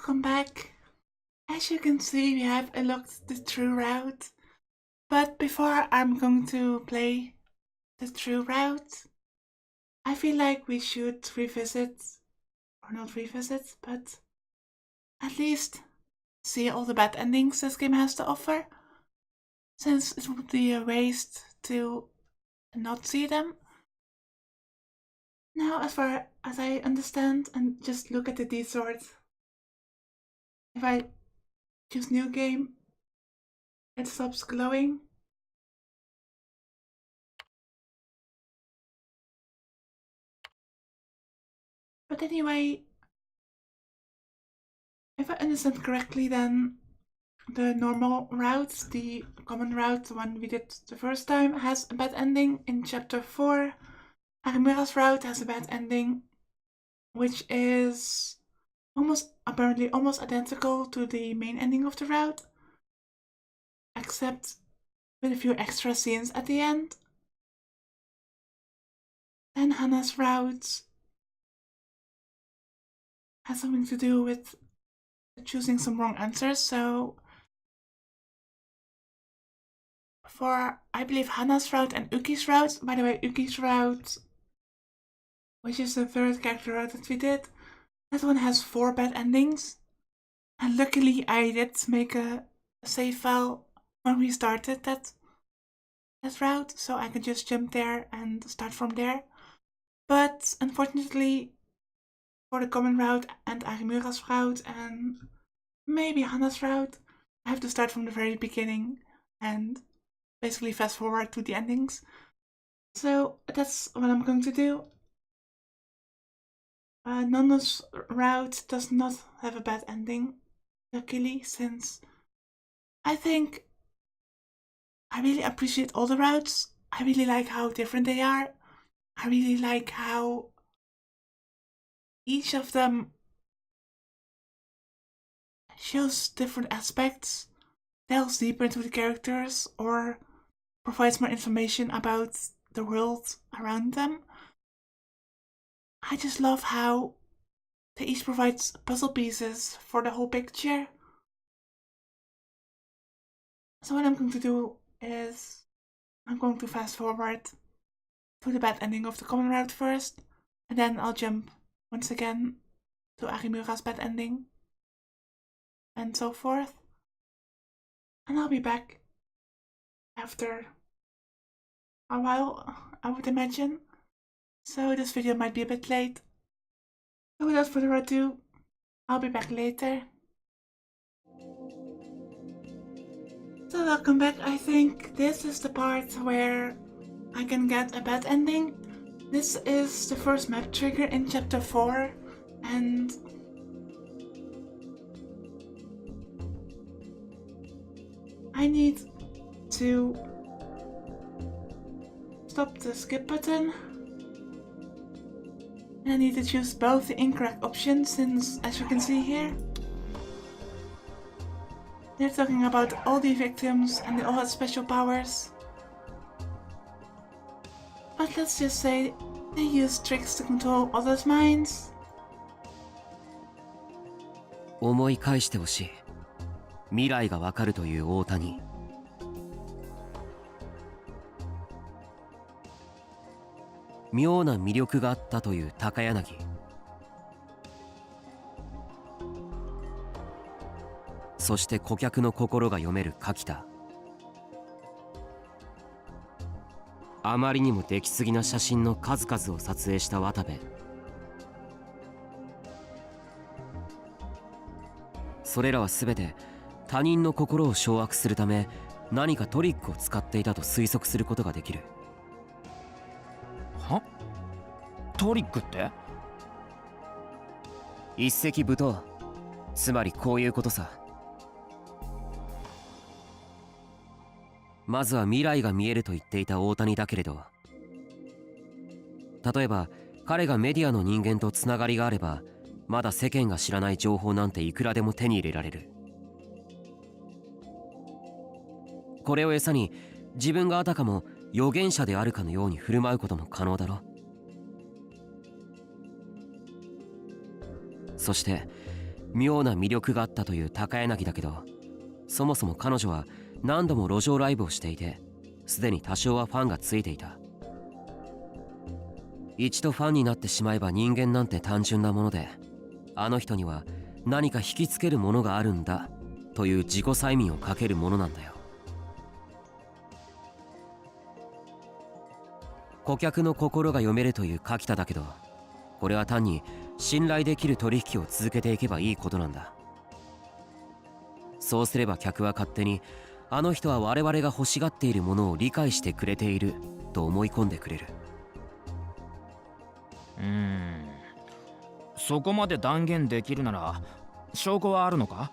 welcome back. As you can see, we have unlocked the true route. But before I'm going to play the true route, I feel like we should revisit, or not revisit, but at least see all the bad endings this game has to offer, since it would be a waste to not see them. Now, as far as I understand, and just look at the D sword, if I choose new game, it stops glowing. But anyway, if I understand correctly, then the normal route, the common route, the one we did the first time, has a bad ending in chapter 4. Arimura's route has a bad ending, which is apparently almost identical to the main ending of the route, except with a few extra scenes at the end. Then Hannah's route has something to do with choosing some wrong answers, so for, I believe, Hannah's route and Uki's route, by the way, Uki's route, which is the third character route that we did, that one has 4 bad endings. And luckily I did make a save file when we started that route, so I could just jump there and start from there. But unfortunately, for the common route and Arimura's route and maybe Hannah's route, I have to start from the very beginning and basically fast forward to the endings. So that's what I'm going to do. Nonna's route does not have a bad ending, luckily, since I think I really appreciate all the routes. I really like how different they are. I really like how each of them shows different aspects, delves deeper into the characters, or provides more information about the world around them. I just love how they each provide puzzle pieces for the whole picture. So what I'm going to do is I'm going to fast forward to the bad ending of the common route first, and then I'll jump once again to Arimura's bad ending, and so forth. And I'll be back after a while, I would imagine. So this video might be a bit late. So without further ado, I'll be back later. So welcome back. I think this is the part where I can get a bad ending. This is the first map trigger in chapter 4, and I need to stop the skip button. And I need to choose both the incorrect options, since, as you can see here, they're talking about all the victims and they all had special powers. But let's just say they use tricks to control others' minds. 思い返してほしい。未来がわかるという大谷。妙な魅力があったという高柳。そして顧客の心が読める柿田。あまりにも出来すぎな写真の数々を撮影した渡部。それらは全て他人の心を掌握するため何かトリックを使っていたと推測することができる。は？トリックって？一石舞踏。つまりこういうことさ。まずは未来が見えると言っていた大谷だけれど、例えば彼がメディアの人間とつながりがあればまだ世間が知らない情報なんていくらでも手に入れられる。これを餌に自分があたかも預言者であるかのように振る舞うことも可能だろ。そして妙な魅力があったという高柳だけど、そもそも彼女は何度も路上ライブをしていて、すでに多少はファンがついていた。一度ファンになってしまえば人間なんて単純なもので、あの人には何か引きつけるものがあるんだという自己催眠をかけるものなんだよ。顧客の心が読めるという書きただけど、これは単に信頼できる取引を続けていけばいいことなんだ。そうすれば客は勝手にあの人は我々が欲しがっているものを理解してくれていると思い込んでくれる。そこまで断言できるなら証拠はあるのか？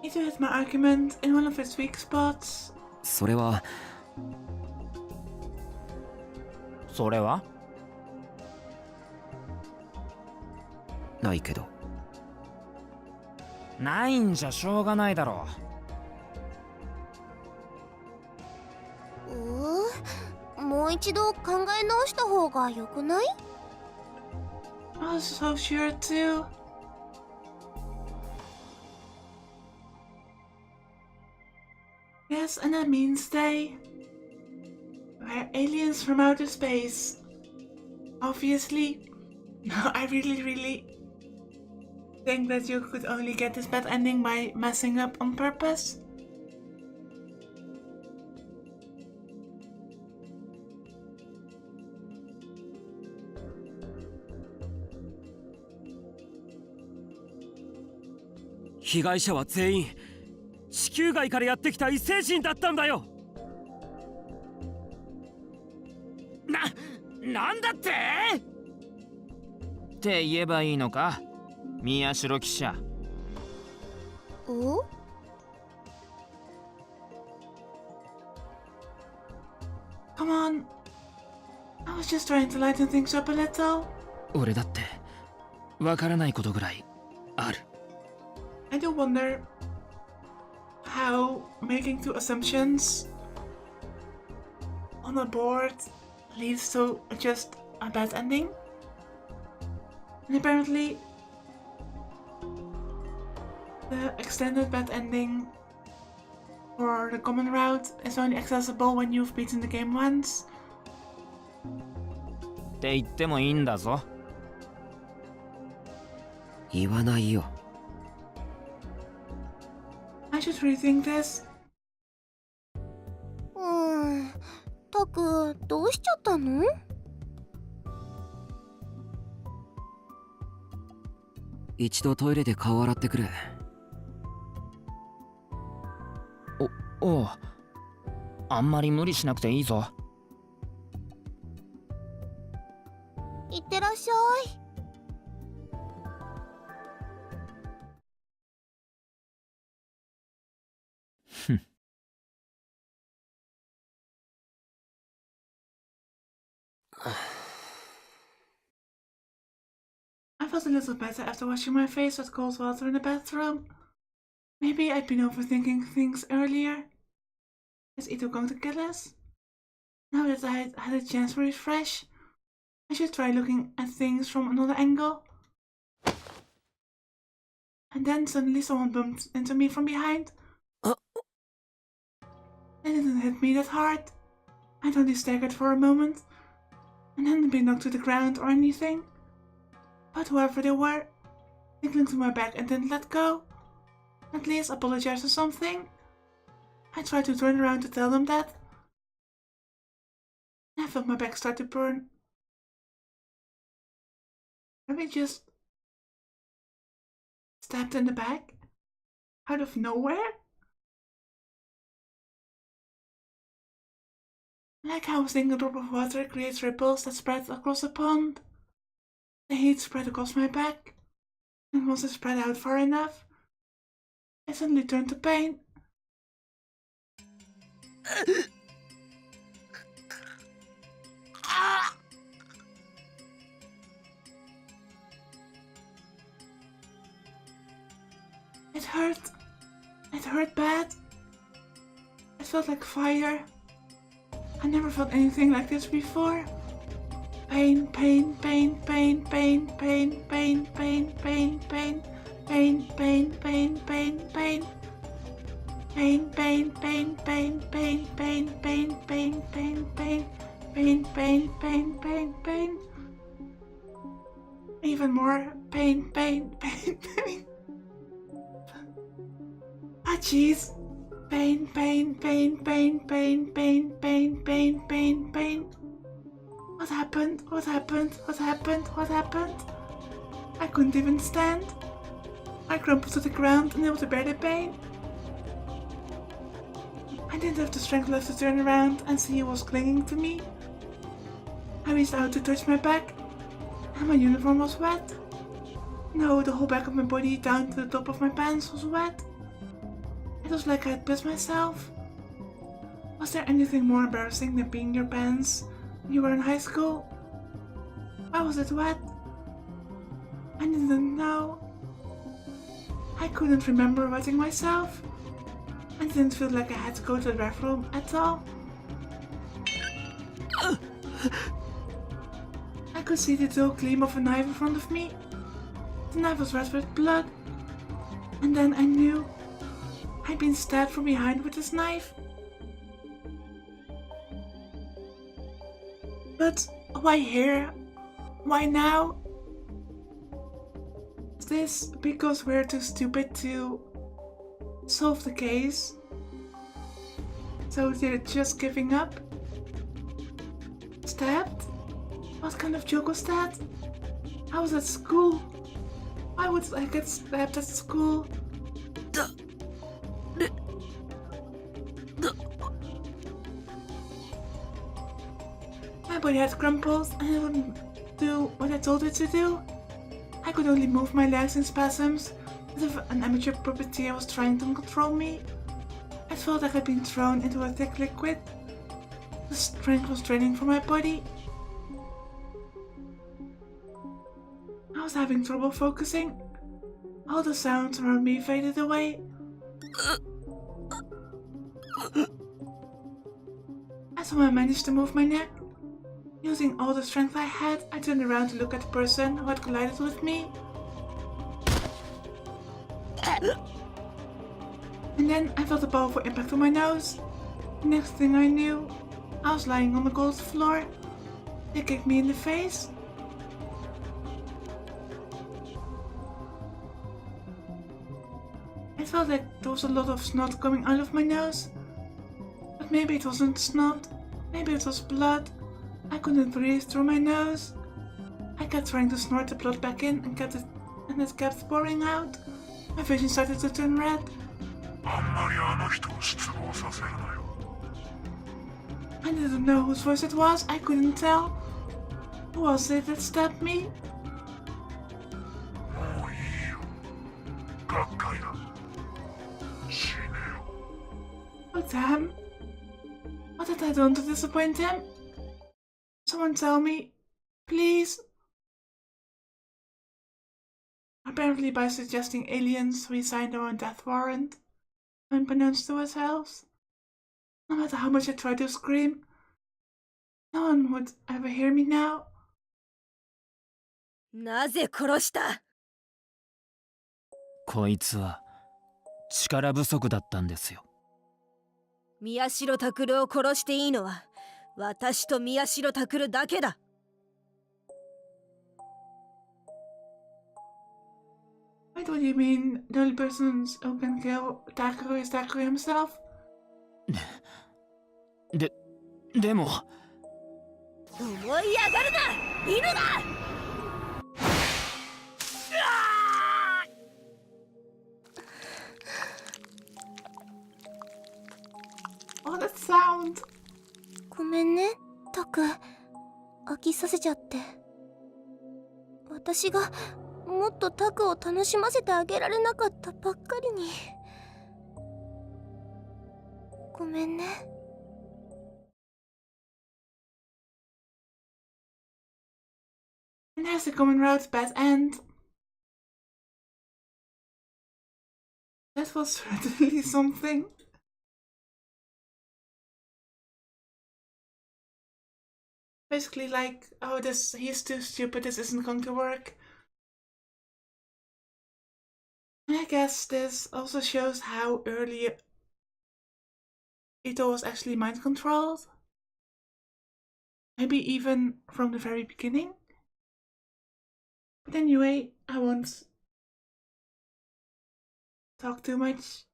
Need to hit my argument in one of its weak spots. それはないけど。ないんじゃしょうがないだろう。もう一度考え直した方がよくない？ I was so sure too. Yes, and that means they were aliens from outer space. Obviously. No, I really think that you could only get this bad ending by messing up on purpose.「被害者は全員地球外からやってきた異星人だったんだよ」。なんだって言えばいいのか、宮代記者。お？ Come on. I was just trying to lighten things up a little. 俺だってわからないことぐらいある。I do wonder how making two assumptions on a board leads to just a bad ending. And apparently the extended bad ending for the common route is only accessible when you've beaten the game once. って言ってもいいんだぞ。言わないよ。I should rethink this. タク、どうしちゃったの？一度トイレで顔洗ってくる。おう、あんまり無理しなくていいぞ。いってらっしゃい。I felt a little better after washing my face with cold water in the bathroom. Maybe I'd been overthinking things earlier. Is Ito going to kill us? Now that I had a chance to refresh, I should try looking at things from another angle. And then suddenly someone bumped into me from behind. They didn't hit me that hard. I'd only staggered for a moment, and hadn't been knocked to the ground or anything. But whoever they were, they clung to my back and didn't let go. At least apologize or something. I tried to turn around to tell them that. I felt my back start to burn. Maybe just stabbed in the back? Out of nowhere? Like how a single drop of water creates ripples that spread across a pond. The heat spread across my back, and once it spread out far enough, I suddenly turned to pain. It hurt. It hurt bad. It felt like fire. I never felt anything like this before. Pain, pain, pain, pain, pain, pain, pain, pain, pain, pain, pain, pain, pain, pain, pain. Pain, pain, pain, pain, pain, pain, pain, pain, pain, pain, pain, pain, pain, pain, pain. Even more pain, pain, pain, pain. Ah, jeez. Pain, pain, pain, pain, pain, pain, pain, pain, pain, pain. What happened? What happened? What happened? What happened? I couldn't even stand. I crumpled to the ground, unable to bear the pain. I didn't have the strength left to turn around and see he was clinging to me. I reached out to touch my back, and my uniform was wet. No, the whole back of my body down to the top of my pants was wet. It was like I had pissed myself. Was there anything more embarrassing than peeing your pants when you were in high school? Why was it wet? I didn't know. I couldn't remember wetting myself. I didn't feel like I had to go to the bathroom at all. I could see the dull gleam of a knife in front of me. The knife was red with blood. And then I knew I'd been stabbed from behind with this knife. But why here? Why now? Is this because we're too stupid to solve the case? So they're just giving up? Stabbed? What kind of joke was that? I was at school. Why would I get stabbed at school? My body had crumpled and it wouldn't do what I told it to do. I could only move my legs in spasms, as if an amateur puppeteer was trying to control me. I felt like I'd been thrown into a thick liquid. The strength was draining from my body. I was having trouble focusing. All the sounds around me faded away. I somehow managed to move my neck. Using all the strength I had, I turned around to look at the person who had collided with me. And then I felt a powerful impact on my nose. The next thing I knew, I was lying on the cold floor. They kicked me in the face. I felt like there was a lot of snot coming out of my nose. But maybe it wasn't snot, maybe it was blood. I couldn't breathe through my nose. I kept trying to snort the blood back in and it kept pouring out. My vision started to turn red. I didn't know whose voice it was, I couldn't tell. Who was it that stabbed me? Oh damn. What had I done to disappoint him? Someone tell me, please. Apparently by suggesting aliens, we signed our own death warrant, unbeknownst to ourselves. No matter how much I tried to scream, no one would ever hear me now. なぜ殺した？こいつは力不足だったんですよ。宮代拓を殺していいのは私と宮代拓だけだ。Wait, what do you mean? The only person who can kill Takeru is Takeru himself? でも思い上がるな、犬だOh, that sound! ごめんね、タク。飽きさせちゃって。私がもっとタクを楽しませてあげられなかったばっかりに。ごめんね。And there's the common road's bad end. That was certainly something. Basically like, oh, he's too stupid, this isn't going to work. And I guess this also shows how early Ito was actually mind controlled. Maybe even from the very beginning. But anyway, I won't talk too much.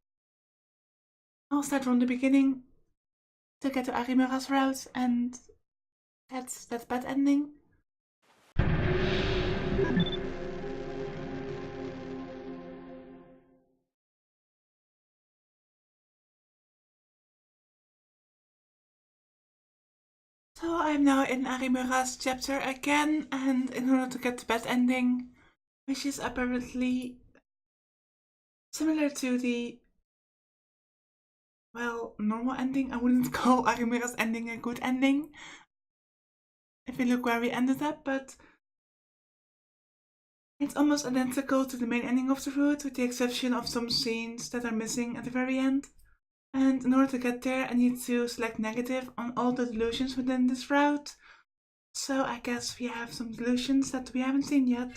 I'll start from the beginning to get to Arimura's route, and that's bad ending. So I'm now in Arimura's chapter again, and in order to get the bad ending, which is apparently similar to the, well, normal ending. I wouldn't call Arimura's ending a good ending, if you look where we ended up, but it's almost identical to the main ending of the route, with the exception of some scenes that are missing at the very end. And in order to get there, I need to select negative on all the delusions within this route. So I guess we have some delusions that we haven't seen yet.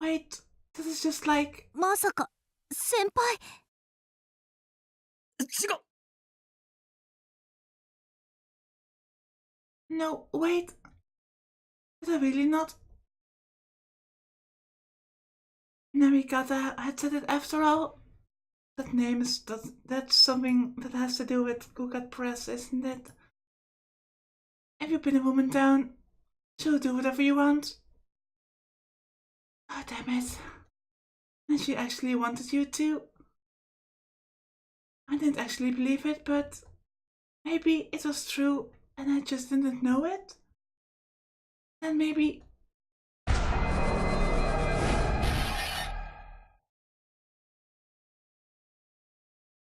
Wait, this is just like... まさか先輩。違う。 No, wait. Did I really not? Narikata had said it after all. That name is... that's something that has to do with Kukat Press, isn't it? If you pin a woman down, she'll do whatever you want. Oh, damn it. And she actually wanted you to. I didn't actually believe it, but maybe it was true and I just didn't know it. Then maybe...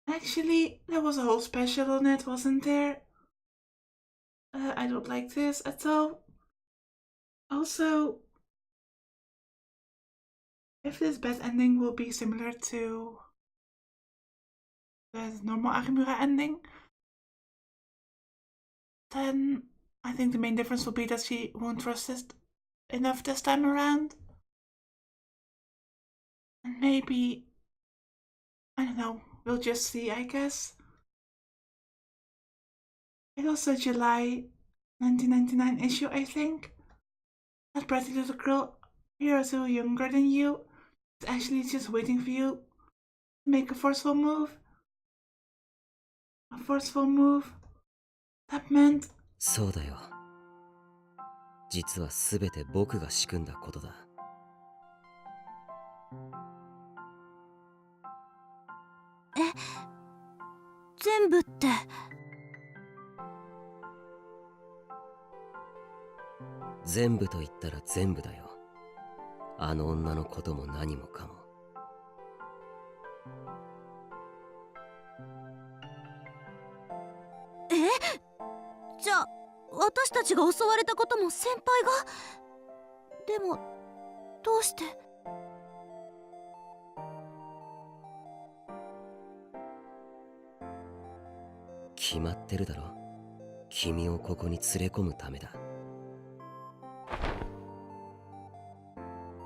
Actually, there was a whole special on it, wasn't there? I don't like this at all. Also, if this bad ending will be similar to the normal Arimura ending, then I think the main difference will be that she won't trust it enough this time around. And maybe, I don't know, we'll just see, I guess. It's also July 1999 issue, I think. That pretty little girl, a year or two younger than you, is actually just waiting for you to make a forceful move. A forceful move. That meant... そうだよ。実は全て僕が仕組んだことだ。全部って。全部と言ったら全部だよ。あの女のことも何もかも。じゃあ私たちが襲われたことも先輩が。でもどうして。決まってるだろ。君をここに連れ込むためだ。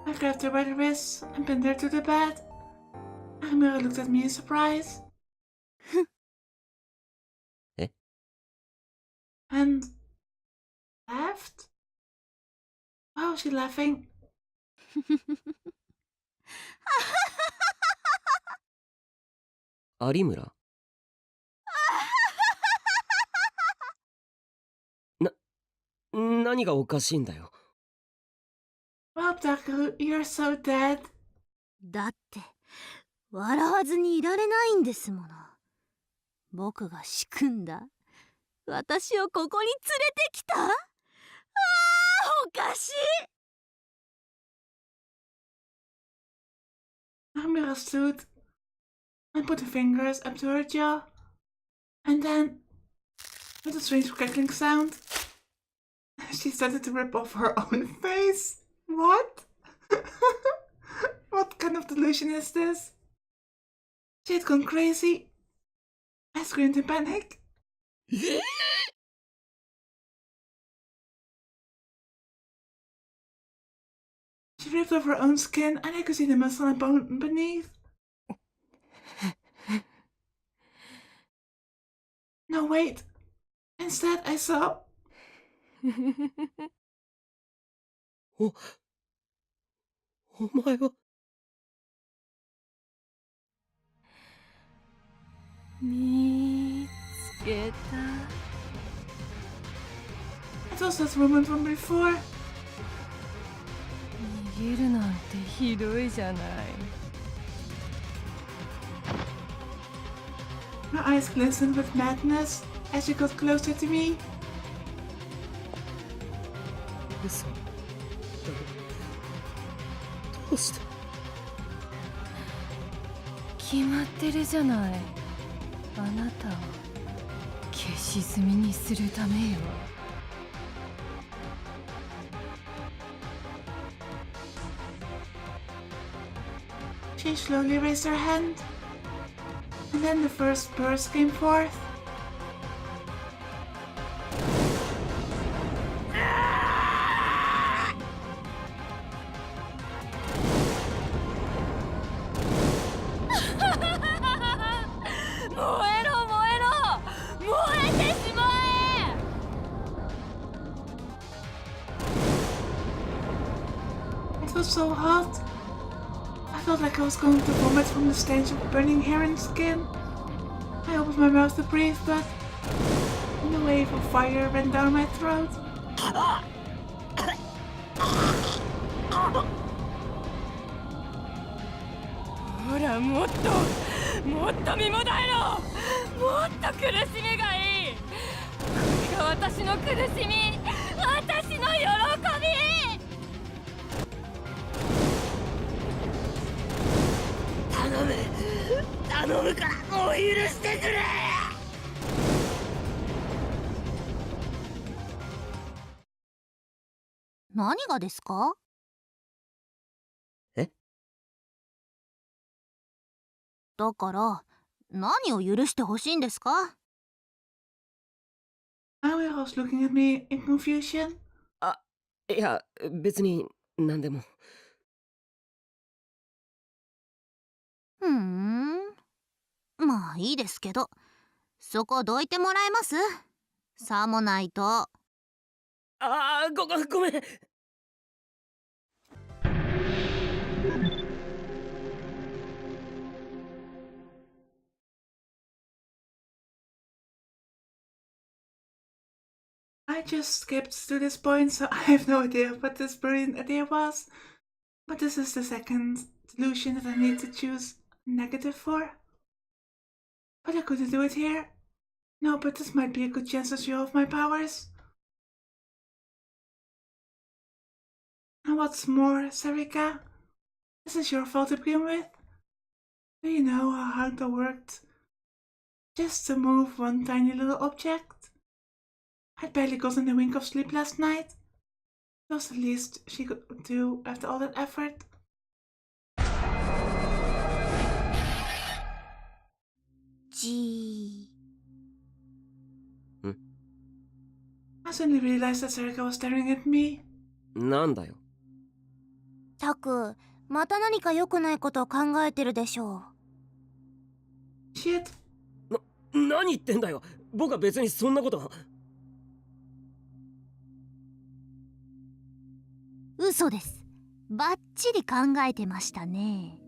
I grabbed her by the wrist and pinned her to the bed. Arimura looked at me in surprise. Eh? And laughed? Why was she laughing? 有村何がおかしいんだよ。Well, Taku, you're so dead. だって笑わずにいられないんですもの。僕が仕組んだ。私をここに連れてきた。おかしい。Arimura stood and put her fingers up to her jaw. And then, with a strange crackling sound, she started to rip off her own face. What? What kind of delusion is this? She had gone crazy. I screamed in panic. She ripped off her own skin and I could see the muscle and bone beneath. No, wait. Instead, I saw... お前は見つけた。 It was that woman from before. 逃げるなんてひどいじゃない。 Her eyes glistened with madness as she got closer to me. 嘘どうして決まってるじゃない。あなたを消し済みにするためよ。 She slowly raised her hand. And then the first burst came forth. It was so hot. I felt like I was going to vomit from the stench of burning hair and skin. I opened my mouth to breathe, but a wave of fire ran down my throat. ほら、もっと身もだえろ。もっと苦しみがいい。これが私の苦しみ、私の喜び。 頼むからもう許してくれ。何がですか？え？だから何を許してほしいんですか？ Aoi was looking at me in confusion. いや別に何でも。まあいいですけど、そこどいてもらえます？さもないと。ごめん。I just skipped to this point, so I have no idea what this brilliant idea was. But this is the second delusion that I need to choose negative for. But I couldn't do it here. No, but this might be a good chance to show off my powers. And what's more, Sarika, this is your fault to begin with. Do you know how that worked? Just to move one tiny little object. I'd barely gotten a wink of sleep last night. It was the least she could do after all that effort. I suddenly realized that Sarika was staring at me. なんだよ。たく、また何か良くないことを考えてるでしょう。Shit. 何言ってんだよ。僕は別にそんなことは。嘘です。バッチリ考えてましたね。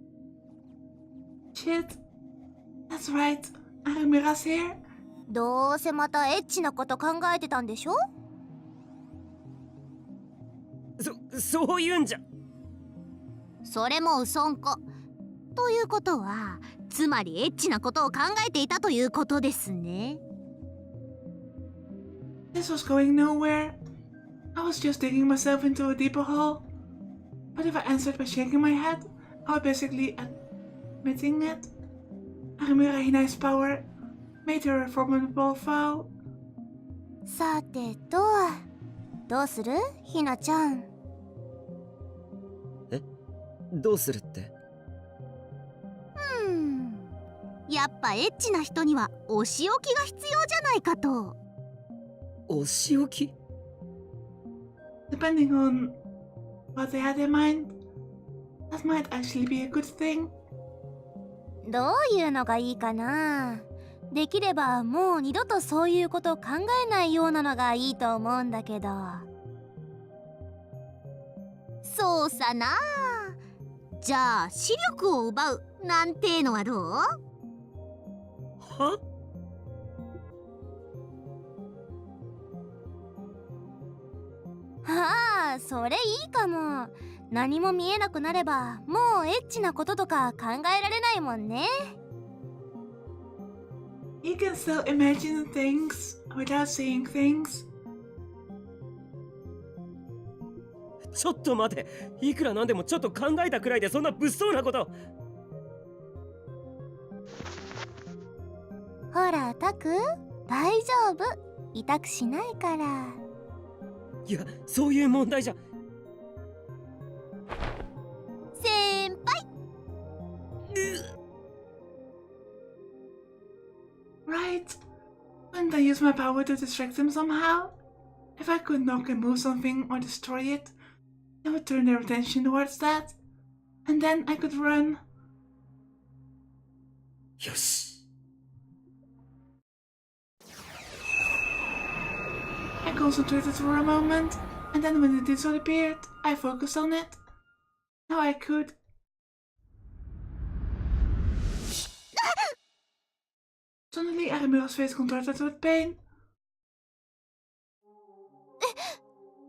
Shit. That's right. Mira's here. どうせまたエッチなこと考えてたんでしょ？そういうんじゃ。それも嘘んこ。ということは、つまりエッチなことを考えていたということですね。This was going nowhere. I was just digging myself into a deeper hole. But if I answered by shaking my head, I was basically admitting it. Arimura Hinai's power made her a formidable foe. さてと、どうする？ひなちゃん。どうするって？やっぱぱエッチな人にはお仕置きが必要じゃないかと。お仕置き Depending on what they had in mind, that might actually be a good thing. どういうのがいいかな。できればもう二度とそういうこと考えないようなのがいいと思うんだけど。そうさな。じゃあ視力を奪うなんてのはどう？はああ、それいいかも。何も見えなくなればもうエッチなこととか考えられないもんね。You can still imagine things without seeing things. ちょっと待て、いくらなんでもちょっと考えたくらいでそんな物騒なこと。ほらタク、大丈夫、痛くしないから。いや、そういう問題じゃ。先輩。Right? Couldn't I use my power to distract them somehow? If I could knock and move something or destroy it, they would turn their attention towards that. And then I could run. よし。I concentrated for a moment, and then when it disappeared, I focused on it. Now I could. Suddenly, Arimel's face contorted with pain.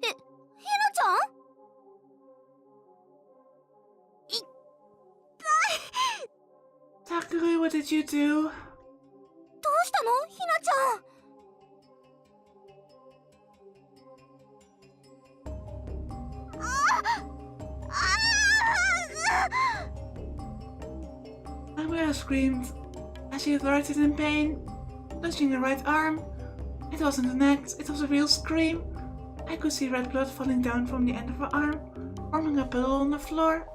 ひなちゃん？Takuru, what did you do? どうしたのひなちゃん？Arimel screamed as she writhed in pain, clutching her right arm. It wasn't an act, it was a real scream. I could see red blood falling down from the end of her arm, forming a puddle on the floor.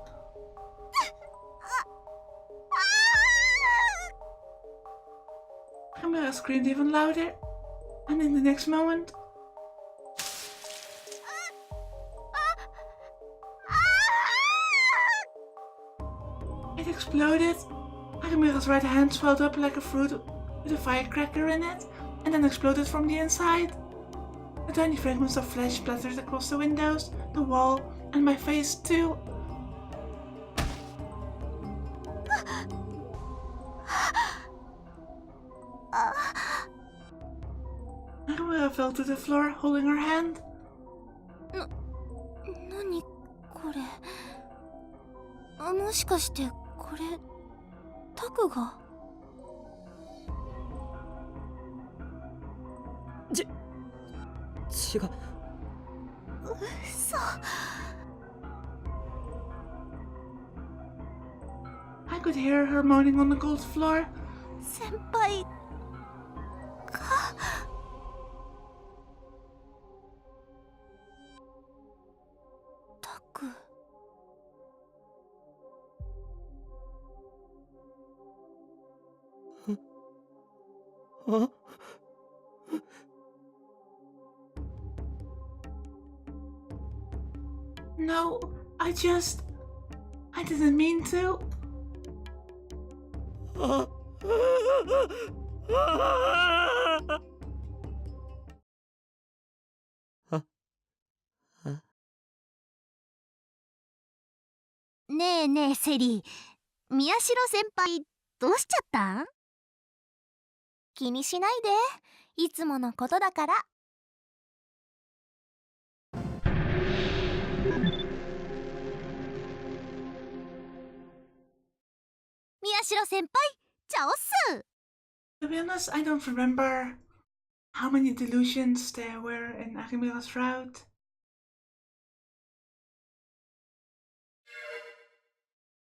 Arimel screamed even louder, and in the next moment, it exploded. Arimel's right hand swelled up like a fruit with a firecracker in it, and then exploded from the inside. The tiny fragments of flesh splattered across the windows, the wall, and my face too. Arimel fell to the floor, holding her hand. なにこれ。もしかしてこれタクが？違う。嘘。I could hear her moaning on the cold floor. 先輩が。タク。あ、No, I didn't mean to. あ、ねえねえセリ、宮代先輩どうしちゃったん？気にしないで、いつものことだから。宮代先輩、チャオっす。 To be honest, I don't remember how many delusions there were in Arimela's route.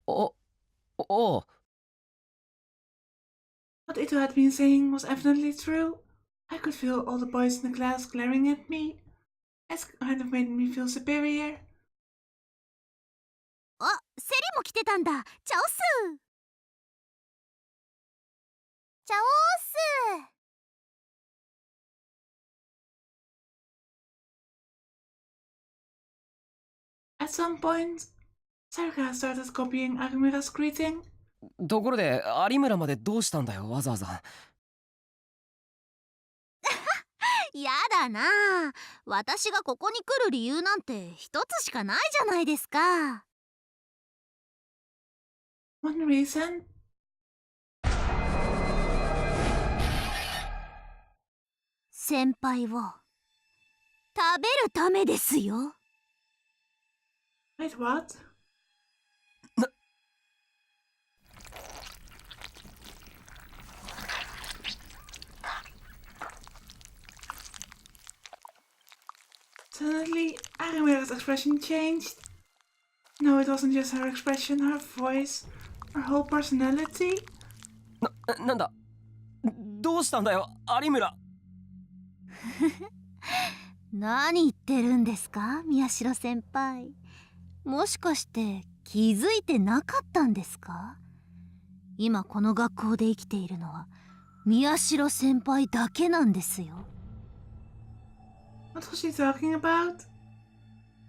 お、おう。 What Ito had been saying was evidently true. I could feel all the boys in the class glaring at me. It kind of made me feel superior. あ、セリも来てたんだ。チャオっす。ちゃおうっす。At some point, Saruka started copying Arimura's greeting. ところで有村までどうしたんだよ、わざわざ。やだなあ。私がここに来る理由なんて一つしかないじゃないですか。One reason? 先輩を食べるためですよ。Wait, what? Suddenly, Arimura's expression changed. No, it wasn't just her expression, her voice, her whole personality. なんだ、どうしたんだよ、有村。何言ってるんですか、宮代先輩。もしかして気づいてなかったんですか？今この学校で生きているのは宮代先輩だけなんですよ。What was she talking about?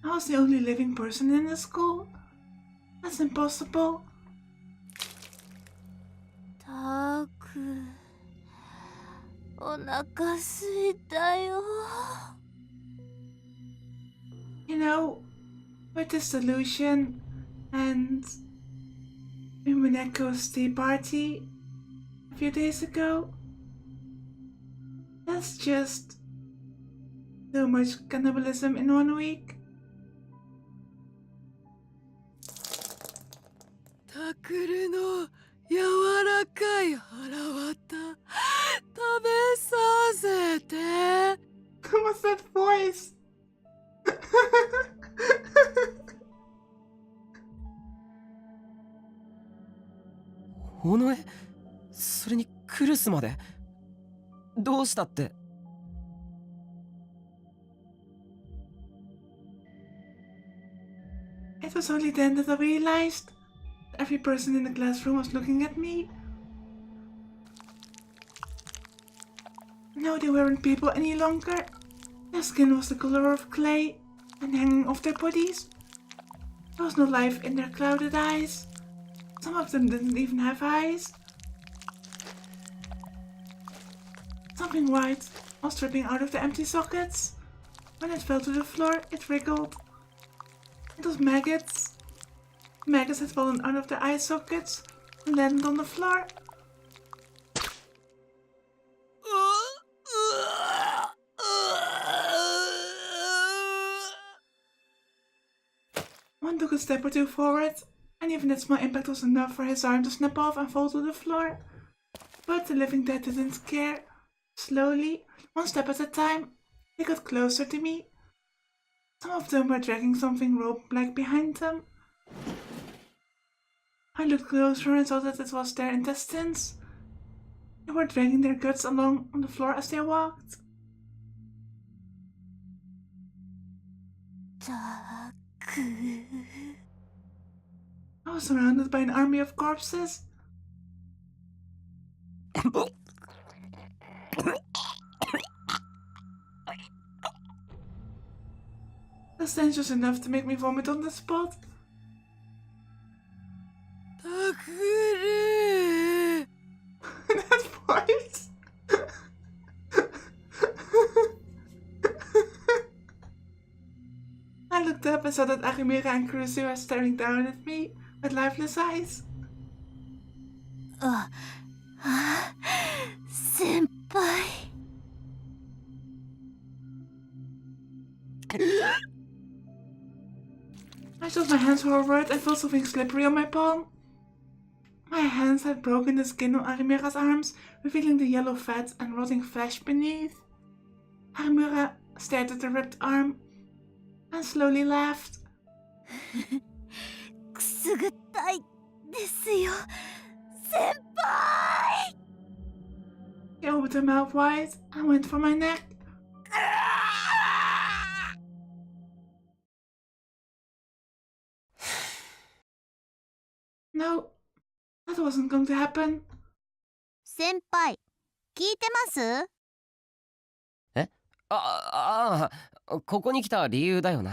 I was the only living person in the school. That's impossible. たく、お腹すいたよ。You know, with this delusion and Mineko's tea party a few days ago, that's just too much cannibalism in 1 week. タクルの柔らかい腹渡食べさせて。 What's that voice? 尾上、それにクルスまでどうしたって。It was only then that I realized that every person in the classroom was looking at me. No, they weren't people any longer. Their skin was the color of clay and hanging off their bodies. There was no life in their clouded eyes. Some of them didn't even have eyes. Something white was dripping out of the empty sockets. When it fell to the floor, it wriggled. It was maggots. Maggots had fallen out of the eye sockets and landed on the floor. One took a step or two forward, and even that small impact was enough for his arm to snap off and fall to the floor. But the living dead didn't care. Slowly, one step at a time, they got closer to me. Some of them were dragging something rope-like behind them. I looked closer and saw that it was their intestines. They were dragging their guts along on the floor as they walked. たく。 I was surrounded by an army of corpses. The stench was enough to make me vomit on the spot. タクル。 That voice. I looked up and saw that Arimura and Kurusu were staring down at me with lifeless eyes. 先輩。 I shot my hands forward and felt something slippery on my palm. My hands had broken the skin on Arimura's arms, revealing the yellow fat and rotting flesh beneath. Arimura stared at the ripped arm and slowly laughed. くすぐったいですよ、先輩。 She opened her mouth wide and went for my neck. No, that wasn't going to happen. 先輩、聞いてます？ここに来た理由だよな。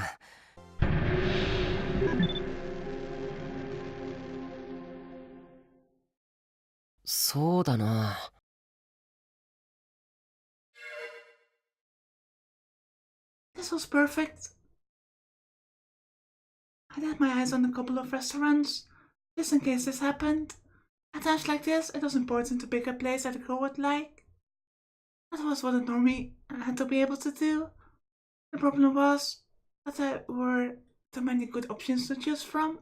そうだな。This was perfect. I had my eyes on a couple of restaurants, just in case this happened. At times like this, it was important to pick a place that a girl would like. That was what a normie had to be able to do. The problem was that there were too many good options to choose from.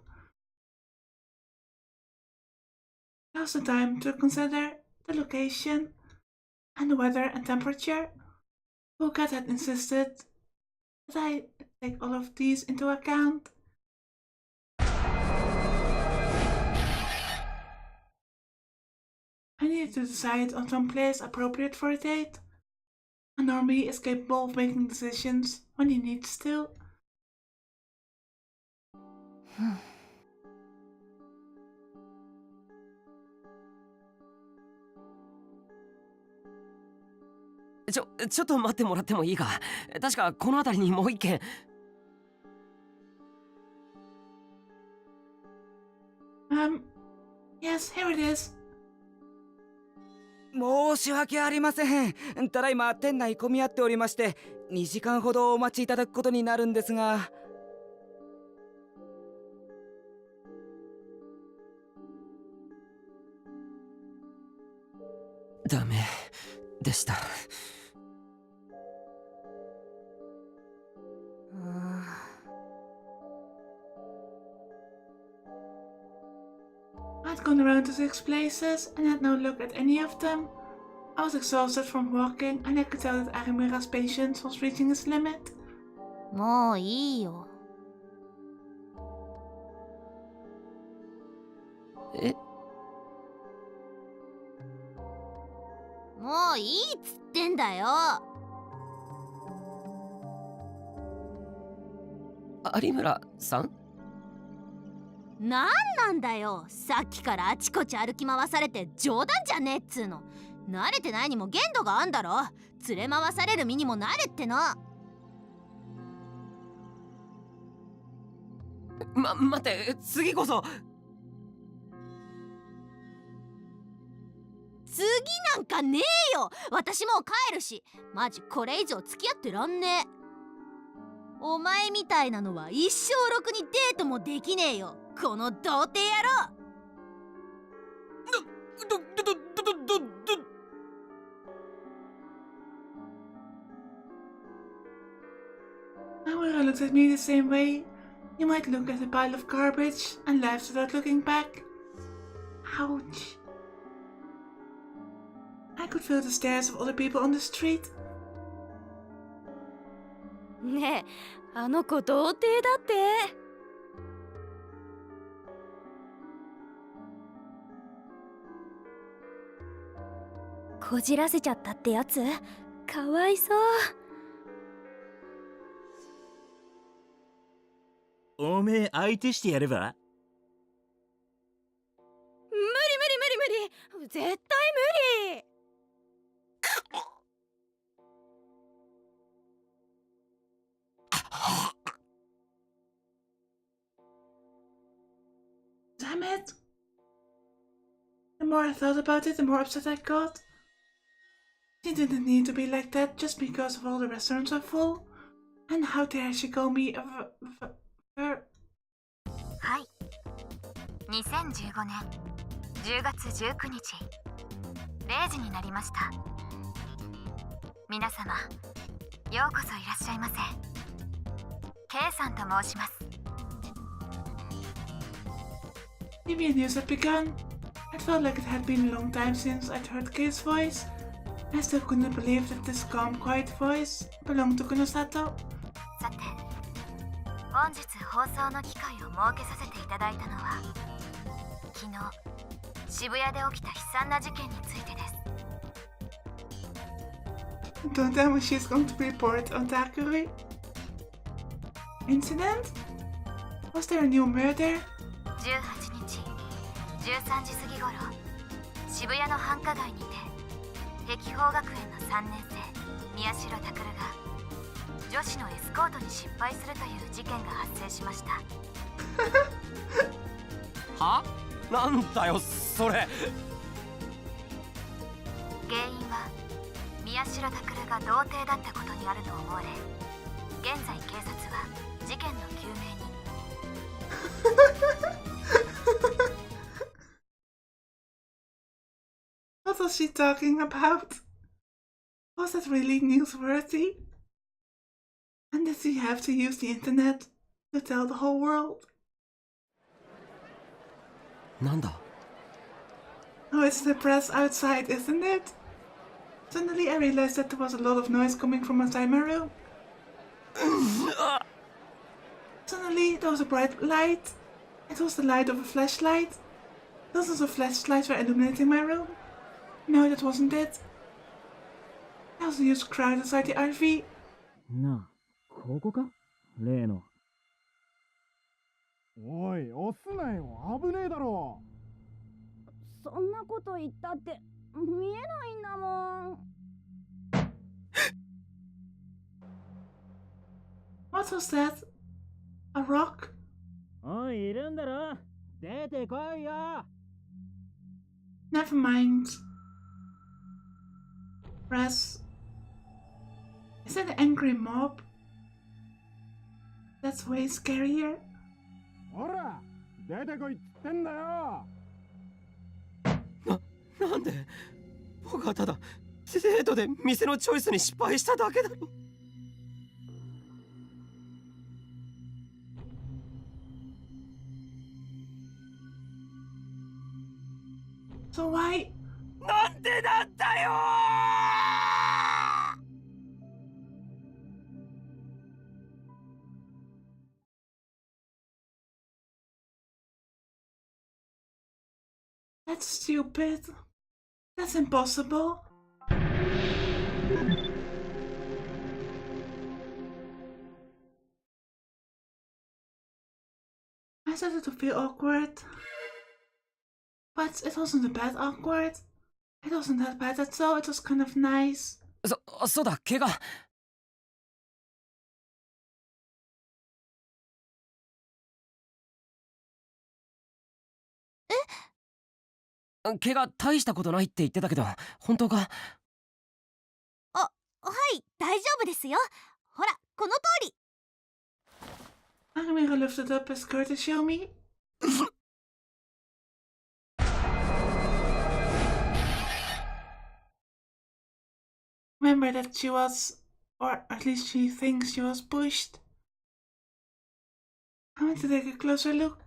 There was the time to consider the location and the weather and temperature. Bocat had insisted that I take all of these into account. I needed to decide on some place appropriate for a date. A normie is capable of making decisions when he needs to.ちょっと待ってもらってもいいか。確かこの辺りにもう一軒。Yes, here it is. 申し訳ありません。ただいま店内混み合っておりまして、2時間ほどお待ちいただくことになるんですが。ダメでした。I'd gone around to 6 places and had no look at any of them. I was exhausted from walking and I could tell that Arimura's patience was reaching its limit. もういいよ。もういいっつってんだよ。有村さん？なんだよ、さっきからあちこち歩き回されて冗談じゃねえっつーの。慣れてないにも限度があんだろ。連れ回される身にもなれっての。待って、次こそ。次なんかねえよ。私もう帰るし、マジこれ以上付き合ってらんねえ。お前みたいなのは一生ろくにデートもできねえよ、この童貞野郎。Amira looked at me the same way. You might look at a pile of garbage and laughed without looking back. Ouch. I could feel the stares of other people on the street. ねえ、あの子童貞だって。こじらせちゃったってやつ？かわいそう。おめえ相手してやれば？無理、絶対無理。Damn it. The more I thought about it, the more upset I got. She didn't need to be like that just because of all the restaurants are full. And how dare she call me a はい、2015年10月19日0時になりました。皆様、ようこそいらっしゃいませ。K さんと申します。Maybe news had begun. It felt like it had been a long time since I'd heard Kay's voice. I still couldn't believe that this calm, quiet voice belonged to Kunosato. さて、本日放送の機会を設けさせていただいたのは、昨日渋谷で起きた悲惨な事件についてです。Don't tell me she's going to report on Takuri. Incident? Was there a new murder? 18日13時過ぎ頃、渋谷の繁華街にて碧峰学園の3年生宮代拓が女子のエスコートに失敗するという事件が発生しました。は？なんだよそれ。原因は宮代拓が童貞だったことにあると思われ、現在警察は事件の究明に。What was she talking about? Was that really newsworthy? And did she have to use the internet to tell the whole world? なんだ？ Oh, it's the press outside, isn't it? Suddenly I realized that there was a lot of noise coming from inside my room. Suddenly there was a bright light. It was the light of a flashlight. Dozens of flashlights were illuminating my room. No, that wasn't it. There was a huge crowd inside the RV. なあ、ここか？例の。おい、押すなよ。危ねえだろ。そんなこと言ったって見えないんだもん。What was that? A rock? おい、いるんだろ。出てこいよ。Never mind. Press. Is that an angry mob? That's way scarier. ほら、出てこいっつってんだよ。なんで？僕はただデートで店のチョイスに失敗しただけだろ。So why? なんでなんだよー That's stupid. That's impossible. I started to feel awkward. But it wasn't a bad awkward. It wasn't that bad at all, it was kind of nice. そうだ、怪我。怪我大したことないって言ってたけど、本当か？はい、大丈夫ですよ。ほら、この通り。Agamira lifted up his skirt to show me. Remember that she was, or at least she thinks she was pushed. I went to take a closer look,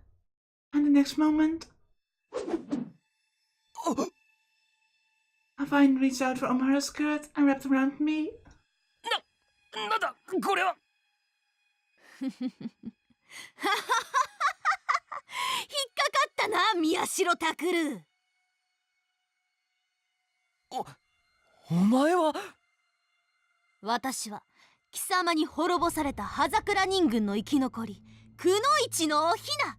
and the next moment, a vine reached out from her skirt and wrapped around me. なんだこれは。引っかかったな、宮代拓。お前は。私は貴様に滅ぼされた葉桜人軍の生き残り、くのいちのおひな。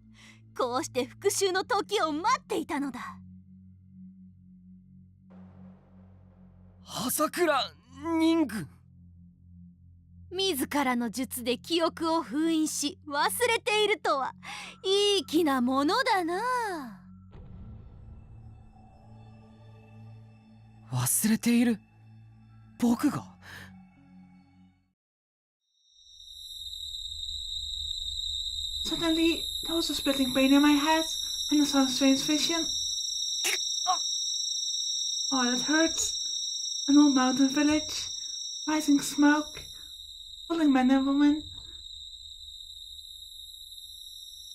こうして復讐の時を待っていたのだ。葉桜人軍。自らの術で記憶を封印し忘れているとは、いい気なものだな。忘れている？僕が？ Suddenly, there was a splitting pain in my head, and I saw a strange vision. Oh, that hurts. An old mountain village, rising smoke, falling men and women,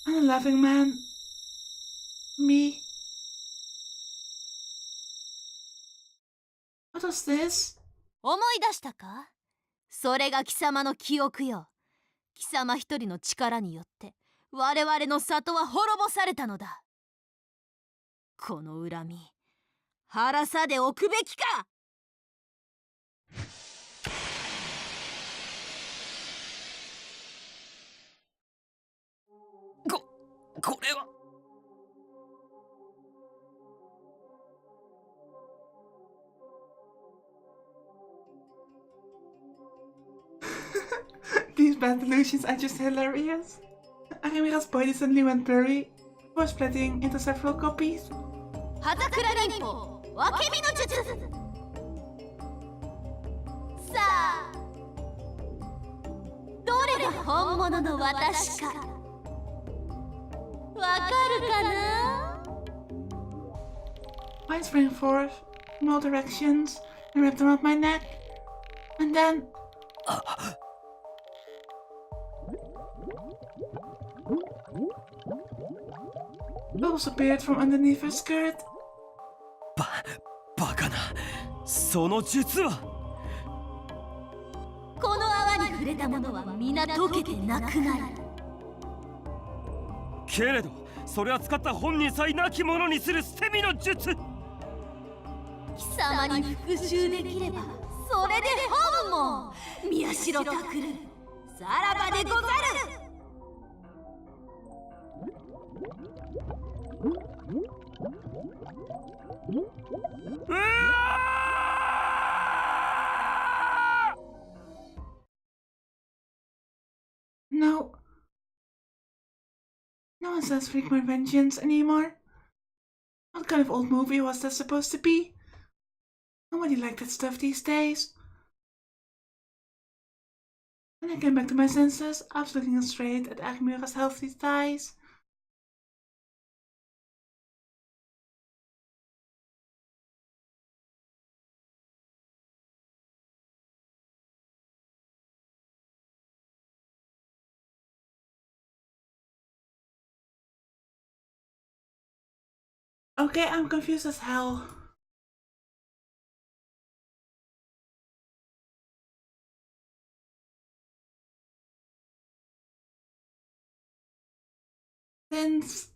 and a laughing man. Me. What was this? 思い出したか？それが貴様の記憶よ。貴様一人の力によって我々の里は滅ぼされたのだ。この恨み晴らさでおくべきか。これは。bad delusions are just hilarious. Arimira's body suddenly went blurry before splitting into several copies. 葉桜忍法分け身の術。さあどれが本物の私かわかるかな？ Mine sprang forth from all directions and wrapped around my neck. And then... bubbles appeared from underneath her skirt. バカな。その術は。この泡に触れたものは皆溶けてなくなる。けれどそれは使った本人さえ亡き者にする捨て身の術。貴様に復讐できればそれで本も宮代拓さらばでござる。No. No one says frequent vengeance anymore. What kind of old movie was that supposed to be? Nobody liked that stuff these days. When I came back to my senses, I was looking straight at Arimura's healthy thighs. Okay, I'm confused as hell. Since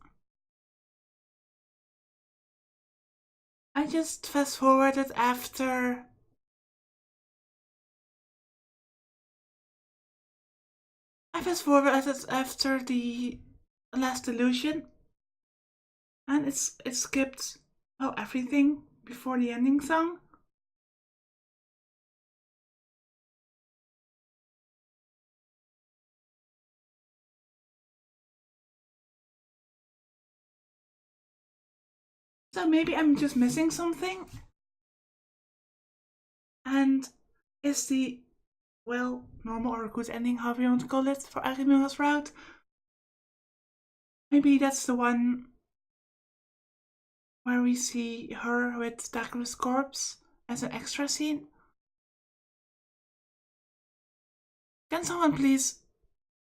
I just fast forwarded after the last illusion. And it skipped everything before the ending song. So maybe I'm just missing something. And is the, well, normal or good ending, however you want to call it, for Arimura's route? Maybe that's the one where we see her with Dagger's corpse as an extra scene. Can someone please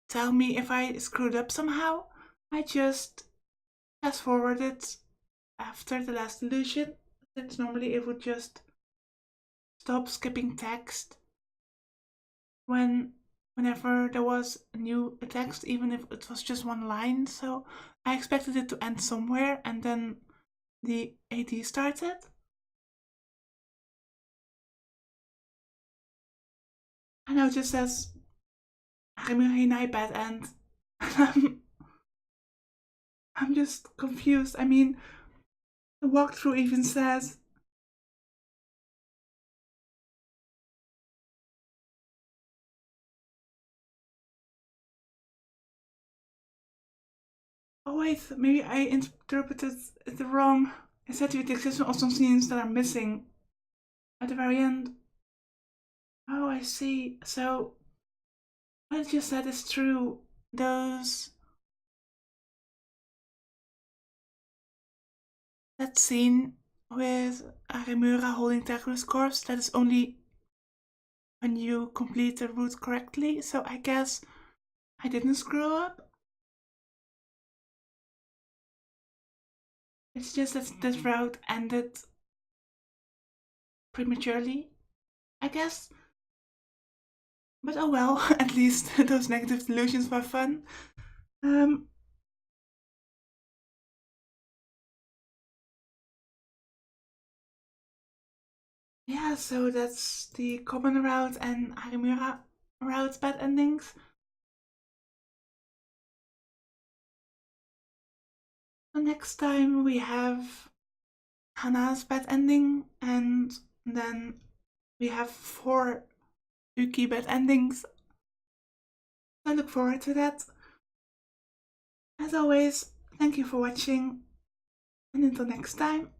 tell me if I screwed up somehow? I just fast forwarded after the last illusion, since normally it would just stop skipping text whenever there was a new text, even if it was just one line. So I expected it to end somewhere, and then the AD started. And now it just says Arimura bad end. I'm just confused. I mean, the walkthrough even says oh wait, maybe I interpreted it wrong. It said the existence of some scenes that are missing at the very end. Oh, I see. So what I just said is true. That scene with Arimura holding Dagger's corpse, that is only when you complete the route correctly. So I guess I didn't screw up. It's just that this route ended prematurely, I guess. But oh well, at least those negative delusions were fun. Yeah, so that's the common route and Arimura route's bad endings. So next time we have Hana's bad ending, and then we have 4 Uki bad endings. I look forward to that. As always, thank you for watching, and until next time.